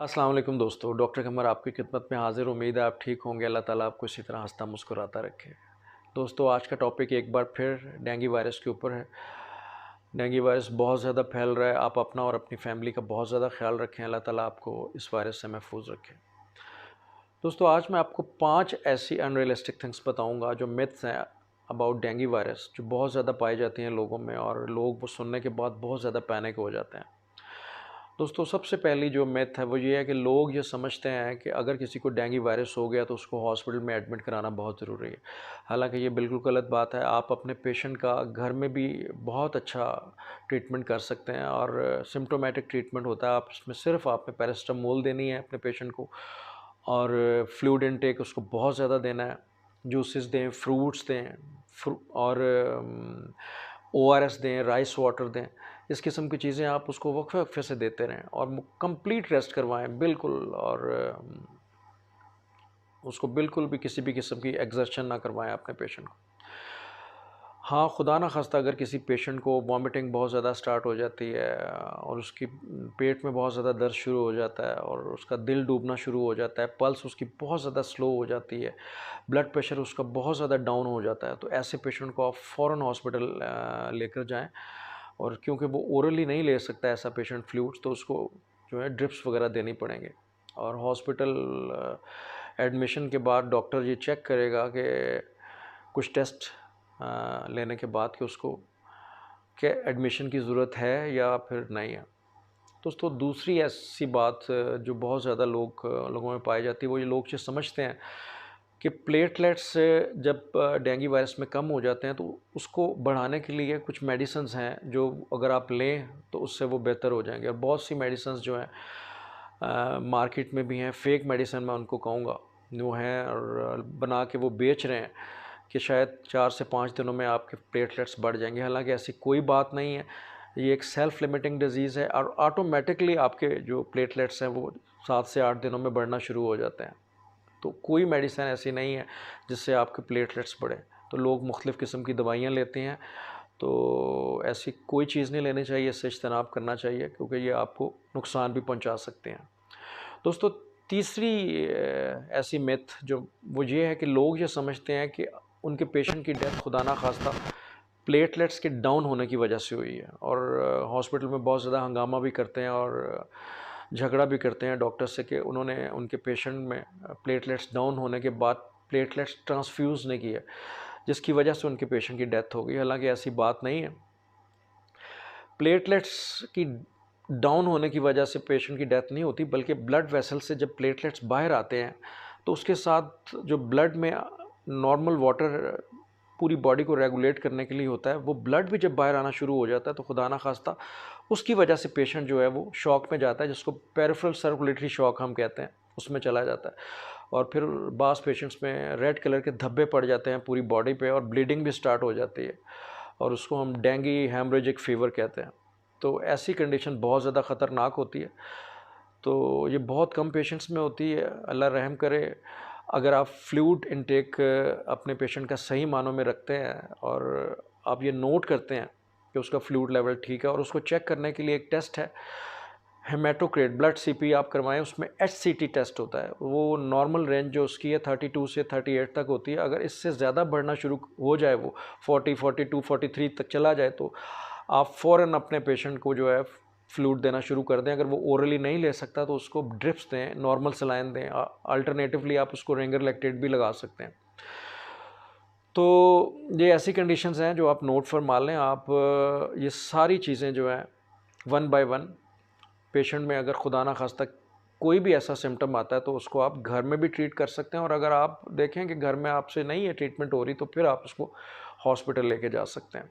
अस्सलाम वालेकुम दोस्तों, डॉक्टर कमर आपकी खिदमत में हाज़िर। उम्मीद है आप ठीक होंगे। अल्लाह ताला आपको इसी तरह हँसता मुस्कुराता रखे। दोस्तों, आज का टॉपिक एक बार फिर डेंगू वायरस के ऊपर है। डेंगू वायरस बहुत ज़्यादा फैल रहा है। आप अपना और अपनी फैमिली का बहुत ज़्यादा ख्याल रखें। अल्लाह ताला आपको इस वायरस से महफूज रखे। दोस्तों, आज मैं आपको 5 ऐसी अनरियलिस्टिक थिंग्स बताऊंगा जो मिथ्स हैं अबाउट डेंगू वायरस, जो बहुत ज़्यादा पाई जाती हैं लोगों में और लोग वो सुनने के बाद बहुत ज़्यादा पैनिक हो जाते हैं। दोस्तों, सबसे पहली जो मिथ है वो ये है कि लोग ये समझते हैं कि अगर किसी को डेंगू वायरस हो गया तो उसको हॉस्पिटल में एडमिट कराना बहुत ज़रूरी है। हालांकि ये बिल्कुल गलत बात है। आप अपने पेशेंट का घर में भी बहुत अच्छा ट्रीटमेंट कर सकते हैं और सिम्टोमेटिक ट्रीटमेंट होता है। आप इसमें सिर्फ आपने पैरासिटामोल देनी है अपने पेशेंट को और फ्लूइड इनटेक उसको बहुत ज़्यादा देना है। जूसेस दें, फ्रूट्स दें और ORS दें, राइस वाटर दें। इस किस्म की चीज़ें आप उसको वक्फे वक्फे से देते रहें और कंप्लीट रेस्ट करवाएं बिल्कुल। और उसको बिल्कुल भी किसी भी किस्म की एक्सर्शन ना करवाएं अपने पेशेंट को। हाँ, खुदा ना खास्ता अगर किसी पेशेंट को वॉमिटिंग बहुत ज़्यादा स्टार्ट हो जाती है और उसकी पेट में बहुत ज़्यादा दर्द शुरू हो जाता है और उसका दिल डूबना शुरू हो जाता है, पल्स उसकी बहुत ज़्यादा स्लो हो जाती है, ब्लड प्रेशर उसका बहुत ज़्यादा डाउन हो जाता है, तो ऐसे पेशेंट को आप फ़ौरन हॉस्पिटल लेकर जाएं। और क्योंकि वो ओरली नहीं ले सकता ऐसा पेशेंट फ्लूइड्स, तो उसको जो है ड्रिप्स वगैरह देनी पड़ेंगे। और हॉस्पिटल एडमिशन के बाद डॉक्टर ये चेक करेगा कि कुछ टेस्ट लेने के बाद कि उसको क्या एडमिशन की ज़रूरत है या फिर नहीं है। दोस्तों, दूसरी ऐसी बात जो बहुत ज़्यादा लोगों में पाई जाती है, वो ये लोग ये समझते हैं कि प्लेटलेट्स जब डेंगू वायरस में कम हो जाते हैं तो उसको बढ़ाने के लिए कुछ मेडिसिन्स हैं जो अगर आप लें तो उससे वो बेहतर हो जाएंगे। और बहुत सी मेडिसिन्स जो हैं मार्केट में भी हैं, फेक मेडिसिन मैं उनको कहूँगा, जो हैं और बना के वो बेच रहे हैं कि शायद 4 से 5 दिनों में आपके प्लेटलेट्स बढ़ जाएंगे। हालांकि ऐसी कोई बात नहीं है। ये एक सेल्फ लिमिटिंग डिजीज़ है और ऑटोमेटिकली आपके जो प्लेटलेट्स हैं वो 7 से 8 दिनों में बढ़ना शुरू हो जाते हैं। तो कोई मेडिसिन ऐसी नहीं है जिससे आपके प्लेटलेट्स बढ़े। तो लोग मुख्तलिफ़ किस्म की दवाइयाँ लेते हैं, तो ऐसी कोई चीज़ नहीं लेनी चाहिए, इससे इज्तनाब करना चाहिए क्योंकि ये आपको नुकसान भी पहुंचा सकते हैं। दोस्तों, तीसरी ऐसी मिथ जो वो ये है कि लोग ये समझते हैं कि उनके पेशेंट की डेथ खुदा ना खास्ता प्लेटलेट्स के डाउन होने की वजह से हुई है और हॉस्पिटल में बहुत ज़्यादा हंगामा भी करते हैं और झगड़ा भी करते हैं डॉक्टर से कि उन्होंने उनके पेशेंट में प्लेटलेट्स डाउन होने के बाद प्लेटलेट्स ट्रांसफ्यूज़ नहीं किए, जिसकी वजह से उनके पेशेंट की डेथ हो गई। हालांकि ऐसी बात नहीं है। प्लेटलेट्स की डाउन होने की वजह से पेशेंट की डेथ नहीं होती, बल्कि ब्लड वेसल से जब प्लेटलेट्स बाहर आते हैं तो उसके साथ जो ब्लड में नॉर्मल वाटर पूरी बॉडी को रेगुलेट करने के लिए होता है, वो ब्लड भी जब बाहर आना शुरू हो जाता है तो खुदा ना खास्ता उसकी वजह से पेशेंट जो है वो शॉक में जाता है, जिसको पेरिफेरल सर्कुलेटरी शॉक हम कहते हैं, उसमें चला जाता है। और फिर बास पेशेंट्स में रेड कलर के धब्बे पड़ जाते हैं पूरी बॉडी पे और ब्लीडिंग भी स्टार्ट हो जाती है और उसको हम डेंगू हेमरेजिक फीवर कहते हैं। तो ऐसी कंडीशन बहुत ज़्यादा ख़तरनाक होती है। तो ये बहुत कम पेशेंट्स में होती है, अल्लाह रहम करे। अगर आप फ्लूइड इनटेक अपने पेशेंट का सही मानों में रखते हैं और आप ये नोट करते हैं कि उसका फ्लूइड लेवल ठीक है, और उसको चेक करने के लिए एक टेस्ट है हेमाटोक्रेट, ब्लड CP आप करवाएं, उसमें HCT टेस्ट होता है। वो नॉर्मल रेंज जो उसकी है 32 से 38 तक होती है। अगर इससे ज़्यादा बढ़ना शुरू हो जाए, वो 40, 42, 43 तक चला जाए, तो आप फ़ौरन अपने पेशेंट को जो है फ्लूइड देना शुरू कर दें। अगर वो ओरली नहीं ले सकता तो उसको ड्रिप्स दें, नॉर्मल सलाइन दें, अल्टरनेटिवली आप उसको रेंगर लैक्टेट भी लगा सकते हैं। तो ये ऐसी कंडीशंस हैं जो आप नोट फरमा लें। आप ये सारी चीज़ें जो हैं वन बाय वन पेशेंट में, अगर खुदा ना खास्ता कोई भी ऐसा सिम्टम आता है तो उसको आप घर में भी ट्रीट कर सकते हैं, और अगर आप देखें कि घर में आपसे नहीं है ट्रीटमेंट हो रही तो फिर आप उसको हॉस्पिटल लेके जा सकते हैं।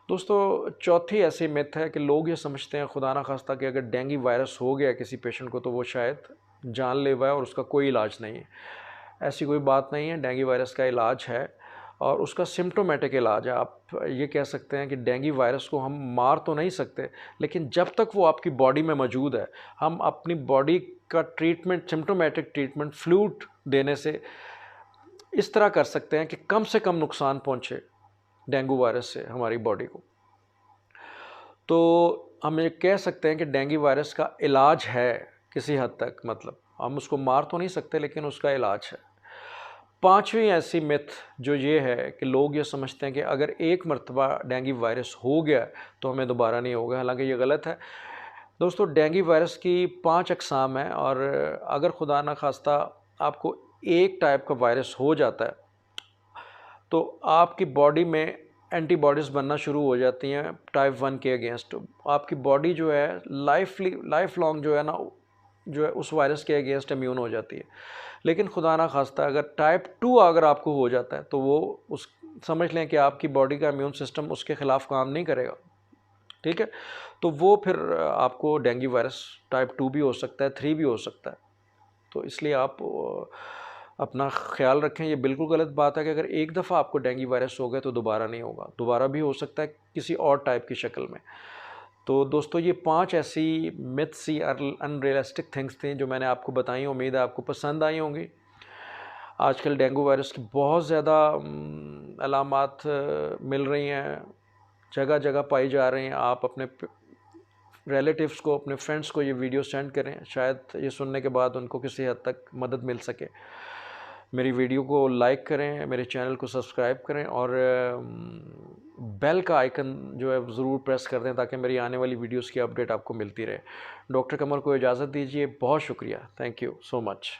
दोस्तों, चौथी ऐसी मिथ है कि लोग ये समझते हैं खुदा ना खास्ता कि अगर डेंगू वायरस हो गया किसी पेशेंट को तो वो शायद जानलेवा है और उसका कोई इलाज नहीं है। ऐसी कोई बात नहीं है। डेंगू वायरस का इलाज है और उसका सिम्टोमेटिक इलाज है। आप ये कह सकते हैं कि डेंगू वायरस को हम मार तो नहीं सकते, लेकिन जब तक वो आपकी बॉडी में मौजूद है, हम अपनी बॉडी का ट्रीटमेंट, सिम्टोमेटिक ट्रीटमेंट फ्लूइड देने से इस तरह कर सकते हैं कि कम से कम नुकसान पहुंचे डेंगू वायरस से हमारी बॉडी को। तो हम ये कह सकते हैं कि डेंगू वायरस का इलाज है किसी हद तक, मतलब हम उसको मार तो नहीं सकते लेकिन उसका इलाज है। पांचवी ऐसी मिथ जो ये है कि लोग ये समझते हैं कि अगर एक मरतबा डेंगू वायरस हो गया तो हमें दोबारा नहीं होगा, हालांकि ये गलत है दोस्तों। डेंगू वायरस की 5 अक़साम हैं और अगर खुदा ना खास्ता आपको एक टाइप का वायरस हो जाता है तो आपकी बॉडी में एंटीबॉडीज़ बनना शुरू हो जाती हैं टाइप 1 के अगेंस्ट। आपकी बॉडी जो है लाइफ लॉन्ग जो है ना, जो है उस वायरस के अगेंस्ट इम्यून हो जाती है। लेकिन खुदा ना खास्ता अगर टाइप 2 अगर आपको हो जाता है तो वो उस समझ लें कि आपकी बॉडी का इम्यून सिस्टम उसके ख़िलाफ़ काम नहीं करेगा, ठीक है। तो वो फिर आपको डेंगू वायरस टाइप 2 भी हो सकता है, 3 भी हो सकता है। तो इसलिए आप अपना ख्याल रखें। ये बिल्कुल गलत बात है कि अगर एक दफ़ा आपको डेंगू वायरस हो गया तो दोबारा नहीं होगा, दोबारा भी हो सकता है किसी और टाइप की शक्ल में। तो दोस्तों ये 5 ऐसी मिथ्स या अनरियलिस्टिक थिंग्स थी जो मैंने आपको बताई। उम्मीद है आपको पसंद आई होंगी। आजकल डेंगू वायरस की बहुत ज़्यादा अलामात मिल रही हैं, जगह जगह पाई जा रही हैं। आप अपने रिलेटिव्स को, अपने फ्रेंड्स को ये वीडियो सेंड करें, शायद ये सुनने के बाद उनको किसी हद तक मदद मिल सके। मेरी वीडियो को लाइक करें, मेरे चैनल को सब्सक्राइब करें और बेल का आइकन जो है ज़रूर प्रेस कर दें ताकि मेरी आने वाली वीडियोस की अपडेट आपको मिलती रहे। डॉक्टर कमर को इजाज़त दीजिए। बहुत शुक्रिया। Thank you so much.